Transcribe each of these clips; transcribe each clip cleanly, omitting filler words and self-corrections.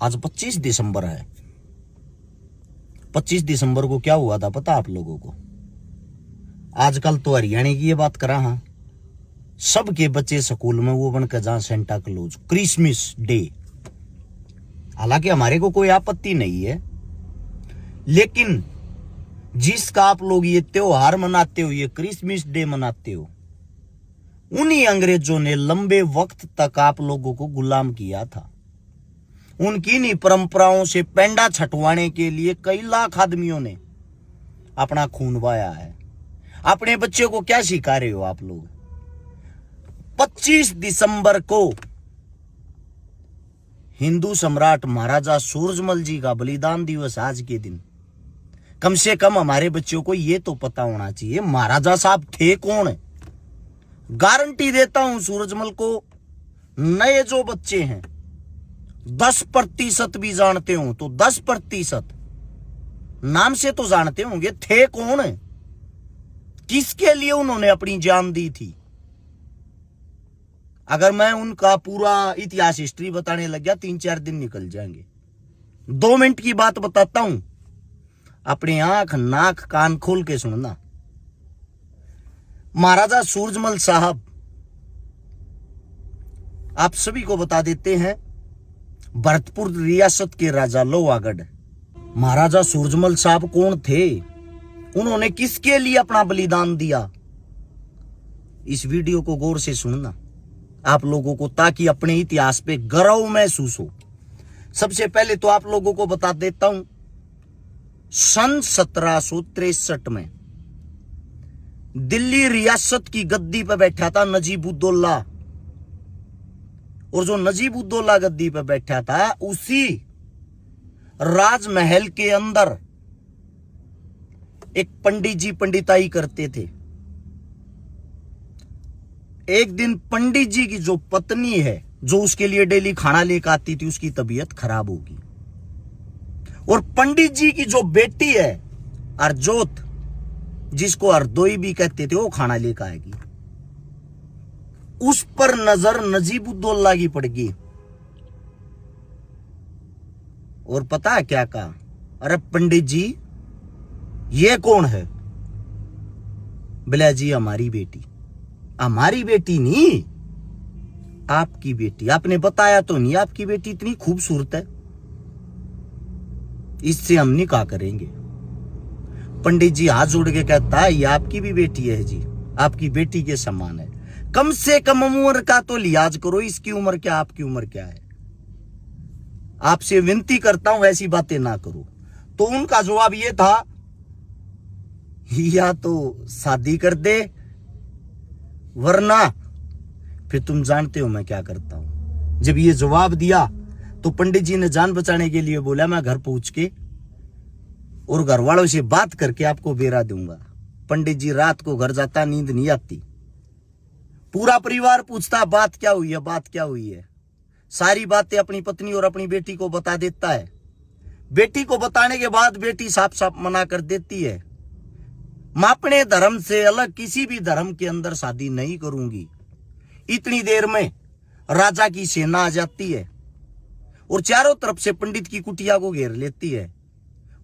आज 25 दिसंबर है। 25 दिसंबर को क्या हुआ था पता आप लोगों को? आजकल तो हरियाणा की ये बात करा, हाँ, सबके बच्चे स्कूल में वो बनकर जहां सेंटा क्लॉज क्रिसमस डे। हालांकि हमारे को कोई आपत्ति नहीं है, लेकिन जिसका आप लोग ये त्योहार मनाते हो, ये क्रिसमस डे मनाते हो, उन्हीं अंग्रेजों ने लंबे वक्त तक आप लोगों को गुलाम किया था। उनकी नहीं परंपराओं से पेंडा छटवाने के लिए कई लाख आदमियों ने अपना खून बहाया है। अपने बच्चों को क्या सिखा रहे हो आप लोग? 25 दिसंबर को हिंदू सम्राट महाराजा सूरजमल जी का बलिदान दिवस आज के दिन। कम से कम हमारे बच्चों को यह तो पता होना चाहिए महाराजा साहब थे कौन। गारंटी देता हूं सूरजमल को नए जो बच्चे हैं 10% भी जानते हो तो 10% नाम से तो जानते होंगे थे कौन, किसके लिए उन्होंने अपनी जान दी थी। अगर मैं उनका पूरा इतिहास हिस्ट्री बताने लग गया 3-4 दिन निकल जाएंगे। 2 मिनट की बात बताता हूं, अपनी आंख नाक कान खोल के सुनना। महाराजा सूरजमल साहब, आप सभी को बता देते हैं, भरतपुर रियासत के राजा लोहागढ़। महाराजा सूरजमल साहब कौन थे? उन्होंने किसके लिए अपना बलिदान दिया? इस वीडियो को गौर से सुनना आप लोगों को, ताकि अपने इतिहास पे गर्व महसूस हो। सबसे पहले तो आप लोगों को बता देता हूं, सन 1763 में दिल्ली रियासत की गद्दी पर बैठा था नजीब-उद-दौला, और जो नजीब-उद-दौला गद्दी पर बैठा था उसी राजमहल के अंदर एक पंडित जी पंडिताई करते थे। एक दिन पंडित जी की जो पत्नी है, जो उसके लिए डेली खाना लेकर आती थी, उसकी तबीयत खराब होगी, और पंडित जी की जो बेटी है अर्जोत, जिसको हरदोई भी कहते थे, वो खाना लेकर आएगी। उस पर नजर नजीब-उद-दौला की पड़ गई, और पता है क्या कहा? अरे पंडित जी ये कौन है? बोला जी हमारी बेटी। हमारी बेटी नहीं, आपकी बेटी। आपने बताया तो नहीं आपकी बेटी इतनी खूबसूरत है, इससे हम निकाह करेंगे। पंडित जी हाथ जोड़ के कहता है ये आपकी भी बेटी है जी, आपकी बेटी के समान है, कम से कम उम्र का तो लिहाज करो, इसकी उम्र क्या आपकी उम्र क्या है, आपसे विनती करता हूं ऐसी बातें ना करो। तो उनका जवाब ये था, या तो शादी कर दे वरना फिर तुम जानते हो मैं क्या करता हूं। जब ये जवाब दिया तो पंडित जी ने जान बचाने के लिए बोला मैं घर पहुंच के और घर वालों से बात करके आपको बेरा दूंगा। पंडित जी रात को घर जाता, नींद नहीं आती, पूरा परिवार पूछता बात क्या हुई है, बात क्या हुई है। सारी बातें अपनी पत्नी और अपनी बेटी को बता देता है। बेटी को बताने के बाद बेटी साफ साफ मना कर देती है, मैं अपने धर्म से अलग किसी भी धर्म के अंदर शादी नहीं करूंगी। इतनी देर में राजा की सेना आ जाती है और चारों तरफ से पंडित की कुटिया को घेर लेती है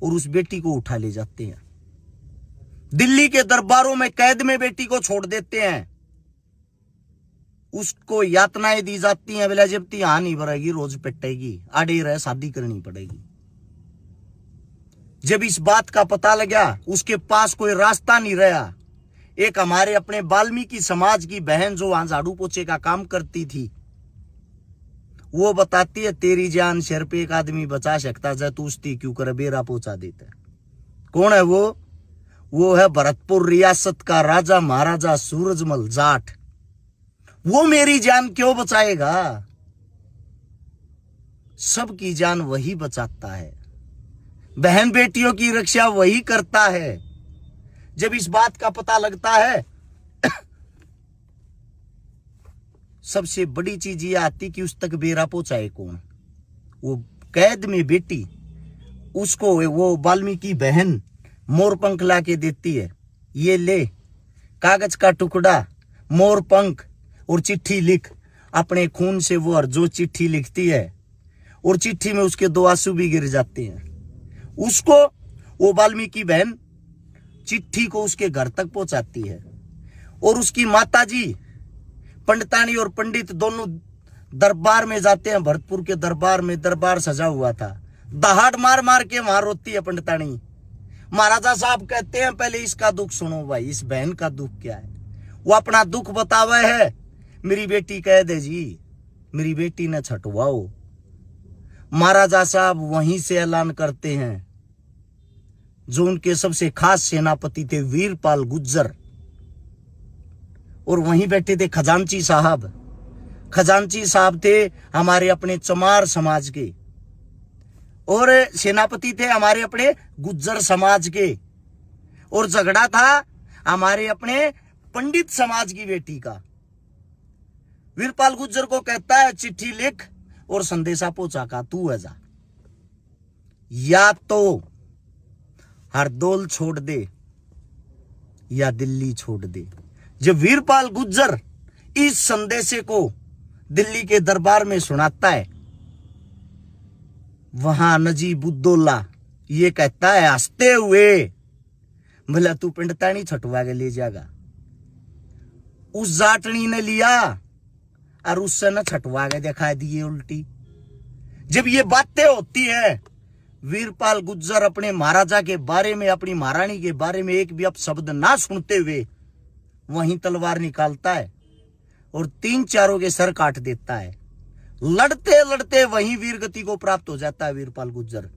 और उस बेटी को उठा ले जाते हैं। दिल्ली के दरबारों में कैद में बेटी को छोड़ देते हैं। उसको यातनाएं दी जाती हैं, बोला जब ती हाँ नहीं भरेगी रोज पिटेगी, आड़े रह शादी करनी पड़ेगी। जब इस बात का पता लगा उसके पास कोई रास्ता नहीं रहा। एक हमारे अपने वाल्मीकि समाज की बहन जो वहां झाड़ू पोछे का काम करती थी, वो बताती है तेरी जान सिर पे एक आदमी बचा सकता है, तू उसकी क्यों कर बेरा पोछा देता है। कौन है वो? वो है भरतपुर रियासत का राजा महाराजा सूरजमल जाट। वो मेरी जान क्यों बचाएगा? सबकी जान वही बचाता है, बहन बेटियों की रक्षा वही करता है। जब इस बात का पता लगता है सबसे बड़ी चीज ये आती कि उस तक बेरा पहुंचाए कौन? वो कैद में बेटी, उसको वो वाल्मीकि बहन मोरपंख ला के देती है, ये ले कागज का टुकड़ा, मोरपंख और चिट्ठी लिख। अपने खून से वो जो चिट्ठी लिखती है और चिट्ठी में उसके 2 आंसू भी गिर जाते हैं। उसको वो वाल्मीकि बहन चिट्ठी को उसके घर तक पहुंचाती है और उसकी माताजी पंडितानी और पंडित दोनों दरबार में जाते हैं। भरतपुर के दरबार में दरबार सजा हुआ था, दहाड़ मार मार के वहां रोती है पंडितानी। महाराजा साहब कहते हैं पहले इसका दुख सुनो भाई, इस बहन का दुख क्या है। वो अपना दुख बतावे है। मेरी बेटी कह दे जी, मेरी बेटी ने छटवाओ। महाराजा साहब वहीं से ऐलान करते हैं, जो उनके सबसे खास सेनापति थे वीरपाल गुज्जर, और वहीं बैठे थे खजांची साहब। खजांची साहब थे हमारे अपने चमार समाज के, और सेनापति थे हमारे अपने गुज्जर समाज के, और झगड़ा था हमारे अपने पंडित समाज की बेटी का। वीरपाल गुज्जर को कहता है चिट्ठी लिख और संदेशा पहुंचा का तू है जा, या तो हरदौल छोड़ दे या दिल्ली छोड़ दे। जब वीरपाल गुज्जर इस संदेशे को दिल्ली के दरबार में सुनाता है, वहां नजीबुद्दौला ये कहता है हंसते हुए, भला तू पंडितानी छटवा के ले जाएगा। उस जाटनी ने लिया और उससे न छटवा के दिखा दिए उल्टी। जब ये बातें होती है, वीरपाल गुज्जर अपने महाराजा के बारे में, अपनी महारानी के बारे में एक भी अपशब्द ना सुनते हुए वहीं तलवार निकालता है और 3-4 के सर काट देता है। लड़ते लड़ते वहीं वीरगति को प्राप्त हो जाता है वीरपाल गुज्जर।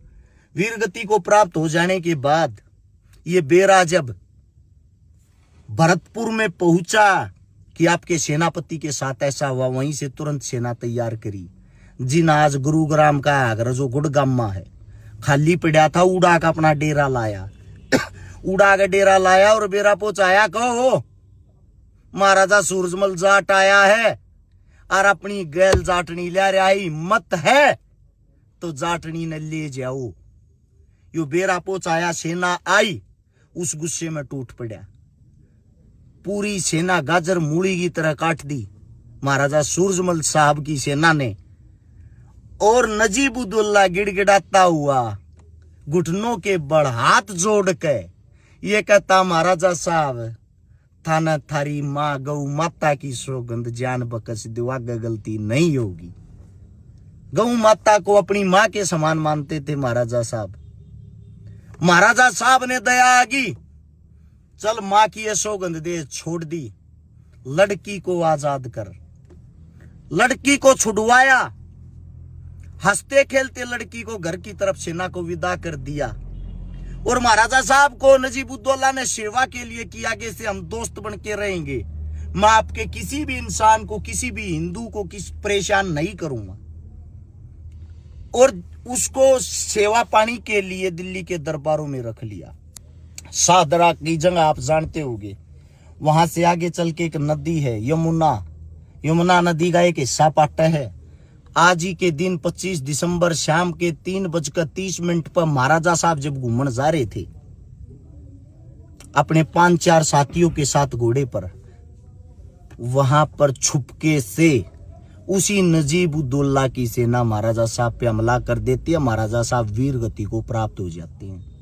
वीरगति को प्राप्त हो जाने के बाद ये बेरा जब भरतपुर में पहुंचा कि आपके सेनापति के साथ ऐसा हुआ, वहीं से तुरंत सेना तैयार करी। जिन आज गुरुग्राम का आगरा जो गुड़गामा है खाली पड़ा था, उड़ा का अपना डेरा लाया उड़ा का डेरा लाया और बेरा पहुंचाया। कहो महाराजा सूरजमल जाट आया है और अपनी गैल जाटनी ले रहा है, हिम्मत है तो जाटनी ने ले जाओ। यो बेरा पहुंचाया, सेना आई, उस गुस्से में टूट पड़ा। पूरी सेना गाजर मूली की तरह काट दी महाराजा सूरजमल साहब की सेना ने। और नजीबुद्दौला गिड़गिड़ाता हुआ घुटनों के बड़ हाथ जोड़ के ये कहता, महाराजा साहब थाना थारी माँ गौ माता की सौगंध जान बकस दो, आगे गलती नहीं होगी। गौ माता को अपनी माँ के समान मानते थे महाराजा साहब। महाराजा साहब ने दया आगी, चल माँ की ये सौगंध दे, छोड़ दी। लड़की को आजाद कर। लड़की को छुड़वाया, हंसते खेलते लड़की को घर की तरफ सेना को विदा कर दिया। और महाराजा साहब को नजीबुद्दौला ने सेवा के लिए कि आगे से हम दोस्त बन के रहेंगे, मैं आपके किसी भी इंसान को, किसी भी हिंदू को परेशान नहीं करूंगा। और उसको सेवा पानी के लिए दिल्ली के दरबारों में रख लिया। शाहदरा की जगह आप जानते होंगे, वहां से आगे चल के एक नदी है यमुना। यमुना नदी का एक हिस्सा पाटा है। आज ही के दिन 25 दिसंबर शाम के 3:30 पर महाराजा साहब जब घूमने जा रहे थे अपने 5-4 साथियों के साथ घोड़े पर, वहां पर छुपके से उसी नजीबुद्दौला की सेना महाराजा साहब पे हमला कर देती है। महाराजा साहब वीर गति को प्राप्त हो जाते हैं।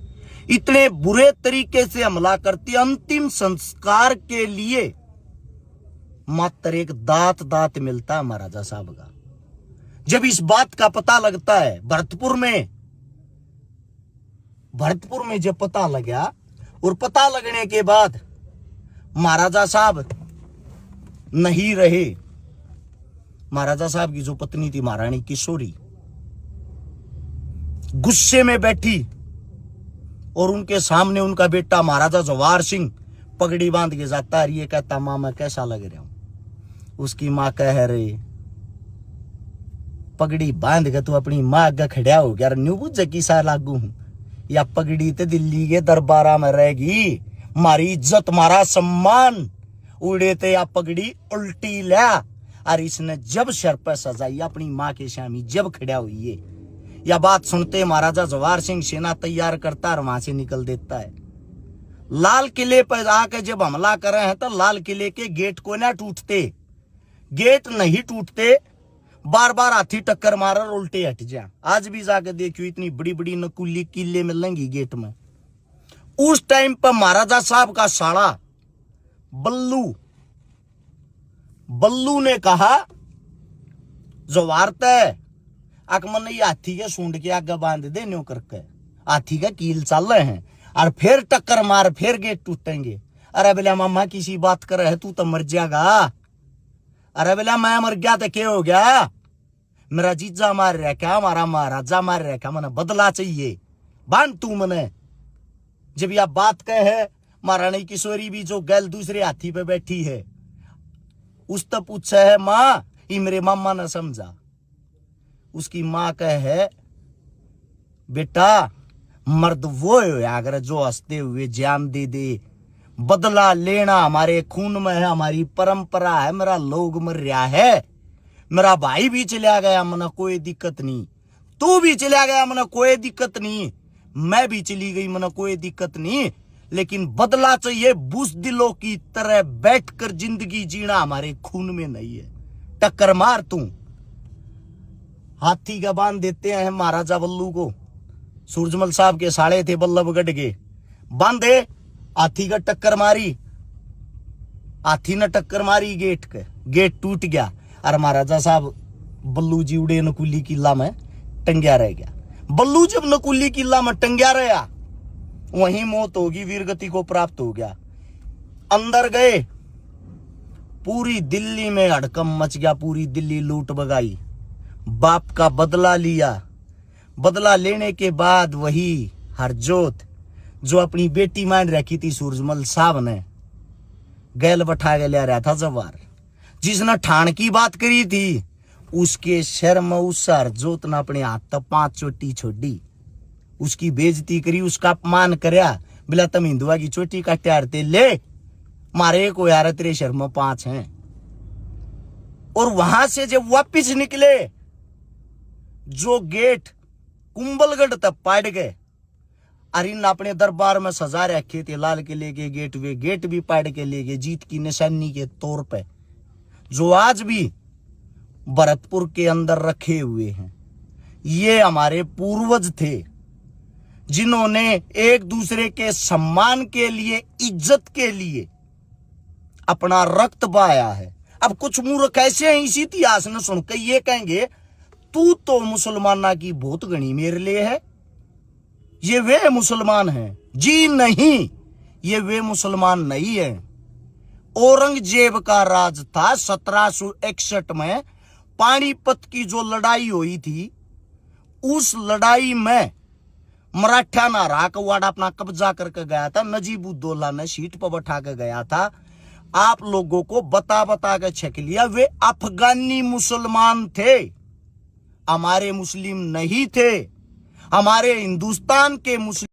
इतने बुरे तरीके से हमला करती, अंतिम संस्कार के लिए मात्र एक दांत मिलता है महाराजा साहब का। जब इस बात का पता लगता है भरतपुर में जब पता लगा, और पता लगने के बाद महाराजा साहब नहीं रहे। महाराजा साहब की जो पत्नी थी महारानी किशोरी, गुस्से में बैठी और उनके सामने उनका बेटा महाराजा जवाहर सिंह पगड़ी बांध के जाता है। ये कहता, मां मैं कैसा लग रहा हूं। उसकी मां कह रही, पगड़ी बांध के तू अपनी मां आगे खड़ा हो गया, न्यू बुझ की सा लागू हूं, या पगड़ी तो दिल्ली के दरबारा में रहेगी। मारी इज्जत मारा सम्मान उड़े ते या पगड़ी उल्टी लिया। और इसने जब सर पर सजाई अपनी मां के सामने जब खड़ा हुई है, या बात सुनते महाराजा जवाहर सिंह सेना तैयार करता और वहां से निकल देता है। लाल किले पर आके जब हमला कर रहे हैं तो लाल किले के गेट को ना टूटते, गेट नहीं टूटते। बार बार हाथी टक्कर मारा और उल्टे हट जा। आज भी जाकर देखियो इतनी बड़ी बड़ी नकुली किले मिलेंगी गेट में। उस टाइम पर महाराजा साहब का साला बल्लू ने कहा जो वार्ता है आकमन ये हाथी के सूंड के आगे बांध दे न्यो करके, हाथी का कील चल रहे हैं और फिर टक्कर मार फिर गेट टूटेंगे। अरे बोला मामा किसी बात कर रहे तू तो मर जाएगा। अरे बोला मैं मर गया तो क्या हो गया, मेरा जीजा मार रहा क्या, हमारा महाराजा मार रहा क्या, मैंने बदला चाहिए बांध तू मने। जब यह बात कह है महारानी किशोरी भी जो गैल दूसरे हाथी पे बैठी है उस तो पूछा है माँ, ये मेरे मामा ने समझा। उसकी माँ कह है बेटा मर्द वो है अगर जो हंसते हुए जान दे दे, बदला लेना हमारे खून में है, हमारी परंपरा है। मेरा लोग मर रहा है, मेरा भाई भी चला गया मना कोई दिक्कत नहीं, तू भी चला गया मना कोई दिक्कत नहीं, मैं भी चली गई मना कोई दिक्कत नहीं, लेकिन बदला चाहिए बुज़दिलों की तरह बैठकर जिंदगी जीना हमारे खून में नहीं है। टक्कर मार तू। हाथी का बांध देते हैं महाराजा बल्लू को। सूरजमल साहब के साले थे बल्लभगढ़ के, बांधे हाथी का टक्कर मारी, हाथी ने टक्कर मारी गेट के, गेट टूट गया और महाराजा साहब बल्लू जी उड़े नकुली किला में टंग्या रह गया। बल्लू जब नकुली किला में टंग्या रहा वहीं मौत होगी, वीरगति को प्राप्त हो गया। अंदर गए, पूरी दिल्ली में हड़कम मच गया, पूरी दिल्ली लूट बगाई, बाप का बदला लिया। बदला लेने के बाद वही हरजोत जो अपनी बेटी मान रखी थी सूरजमल साहब ने गैल बैठा के ले रहा था जवार, जिसने ठाण की बात करी थी उसके शर में उस हरजोत ने अपने हाथ तक 5 चोटी छोड़ी, उसकी बेइज्जती करी, उसका अपमान करया। बिला तुम हिंदुआ की चोटी का त्यारते ले मारे को यार तेरे शर में 5 हैं। और वहां से जब वापिस निकले जो गेट कुंभलगढ़ तक पाट गए, अरिन अपने दरबार में सजा रखे थे लाल किले के गेट, वे गेट भी पाट के ले गए जीत की निशानी के तौर पे, जो आज भी भरतपुर के अंदर रखे हुए हैं। ये हमारे पूर्वज थे जिन्होंने एक दूसरे के सम्मान के लिए, इज्जत के लिए अपना रक्त बहाया है। अब कुछ मूर्ख ऐसे हैं इसी इतिहास ने सुनकर ये कहेंगे तू तो मुसलमाना की बहुत गणी मेरे लिए है, ये वे मुसलमान हैं। जी नहीं, ये वे मुसलमान नहीं है। औरंगजेब का राज था 1761 में, पानीपत की जो लड़ाई हुई थी उस लड़ाई में मराठा ना राकवाड़ा अपना कब्जा करके गया था, नजीबुद्दौला ने सीट पर बैठा के गया था। आप लोगों को बता बता के छक लिया, वे अफगानी मुसलमान थे, हमारे मुस्लिम नहीं थे। हमारे हिंदुस्तान के मुस्लिम